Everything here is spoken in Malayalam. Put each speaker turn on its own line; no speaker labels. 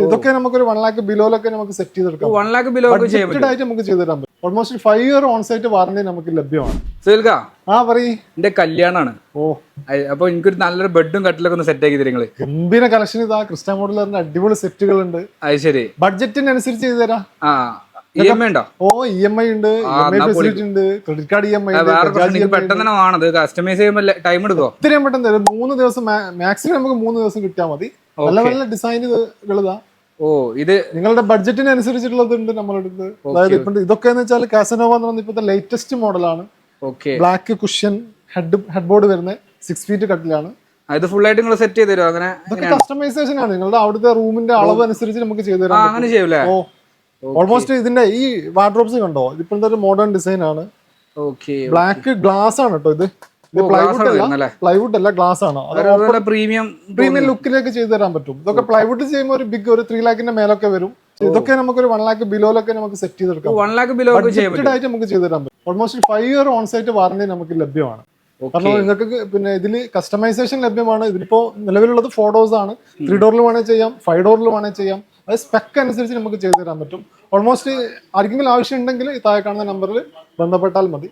ഇതൊക്കെ നമുക്ക് ഒരു 1 lakh ബിലോയിലൊക്കെ നമുക്ക് സെറ്റ് ചെയ്തെടുക്കാം.
1 lakh below ഒക്കെ ചെയ്യാൻ പറ്റും.
ആയിട്ട് നമുക്ക് ചെയ്തു തരാൻ പറ്റും. Almost 5 year on site warranty നമുക്ക് ലഭ്യമാണ്.
സുഹേൽക്ക,
പറയ്.
എന്റെ കല്യാണാണ്. അപ്പൊ എനിക്കൊരു നല്ലൊരു ബെഡും കട്ടിലൊക്കെ ഒന്ന് സെറ്റ് ആക്കി തരുങ്ങള്.
ഗംഭീര കളക്ഷൻ ഇതാ ക്രിസ്റ്റ മോഡലറിന്റെ അടിപൊളി സെറ്റുകൾ ഉണ്ട്.
അത് ശരി,
ബഡ്ജറ്റിനനുസരിച്ച് ചെയ്തു തരാം.
EMI ഉണ്ടോ?
EMI ഉണ്ട്, ഫെസിലിറ്റി ഉണ്ട്, ക്രെഡിറ്റ് കാർഡ് EMI
പെട്ടെന്ന് തന്നെ വേണത്. കസ്റ്റമൈസ് ചെയ്യുമ്പോൾ ടൈം എടുക്കോ?
ഇത്രയും പെട്ടെന്ന് 3 ദിവസം മാക്സിമം നമുക്ക് 3 ദിവസം കിട്ടിയാൽ മതി. നല്ല നല്ല ഡിസൈനുകൾ
ഇത്
നിങ്ങളുടെ ബഡ്ജറ്റിനനുസരിച്ചുള്ളത് ഉണ്ട് നമ്മുടെ അടുത്ത്. അതായത് ഇപ്പൊ ഇതൊക്കെ എന്ന് വെച്ചാൽ കാസനോവ എന്ന് പറഞ്ഞ ഇപ്പോഴത്തെ ലേറ്റസ്റ്റ് മോഡലാണ്. ബ്ലാക്ക് കുഷ്യൻ ഹെഡ് ബോർഡ് വരുന്ന 6 feet കട്ടിലാണ്.
ഇത് ഫുൾ ആയിട്ട് നിങ്ങൾ സെറ്റ് ചെയ്ത് തരുമോ? അങ്ങനെ
കസ്റ്റമൈസേഷൻ ആണ്. നിങ്ങളുടെ അവിടുത്തെ റൂമിന്റെ അളവ് അനുസരിച്ച് നമുക്ക് ചെയ്തു തരാം.
അങ്ങനെ ചെയ്യൂലേ?
ഓൾമോസ്റ്റ് ഇതിന്റെ ഈ വാർഡ്രോബ്സ് കണ്ടോ, ഇതിപ്പോഴത്തെ ഒരു മോഡേൺ ഡിസൈൻ ആണ്. ബ്ലാക്ക് ഗ്ലാസ് ആണ് കേട്ടോ. ഇത് പ്ലൈവുഡ് അല്ല, ഗ്ലാസ് ആണ്. പ്രീമിയം ലുക്കിലേക്ക് ചെയ്തു തരാൻ പറ്റും. ഇതൊക്കെ പ്ലൈവുഡ് ചെയ്യുമ്പോൾ ഒരു ബിഗ് ഒരു 3 lakhന്റെ മേലൊക്കെ വരും. ഇതൊക്കെ നമുക്ക് ഒരു 1 lakh ബിലോയിലൊക്കെ നമുക്ക് സെറ്റ് ചെയ്തെടുക്കാം.
1 lakh below
ആയിട്ട് നമുക്ക് ചെയ്തു തരാൻ പറ്റും. Almost 5 year on site warranty നമുക്ക് ലഭ്യമാണ്. കാരണം നിങ്ങൾക്ക് പിന്നെ ഇതിൽ കസ്റ്റമൈസേഷൻ ലഭ്യമാണ്. ഇതിലിപ്പോ നിലവിലുള്ളത് 4 doors ആണ്. 3 door വേണമെങ്കിൽ ചെയ്യാം, 5 door വേണമെങ്കിൽ ചെയ്യാം. അത് സ്പെക്ക് അനുസരിച്ച് നമുക്ക് ചെയ്തു തരാൻ പറ്റും. ഓൾമോസ്റ്റ് ആർക്കെങ്കിലും ആവശ്യം ഉണ്ടെങ്കിൽ ഈ താഴെ കാണുന്ന നമ്പറിൽ ബന്ധപ്പെട്ടാൽ മതി.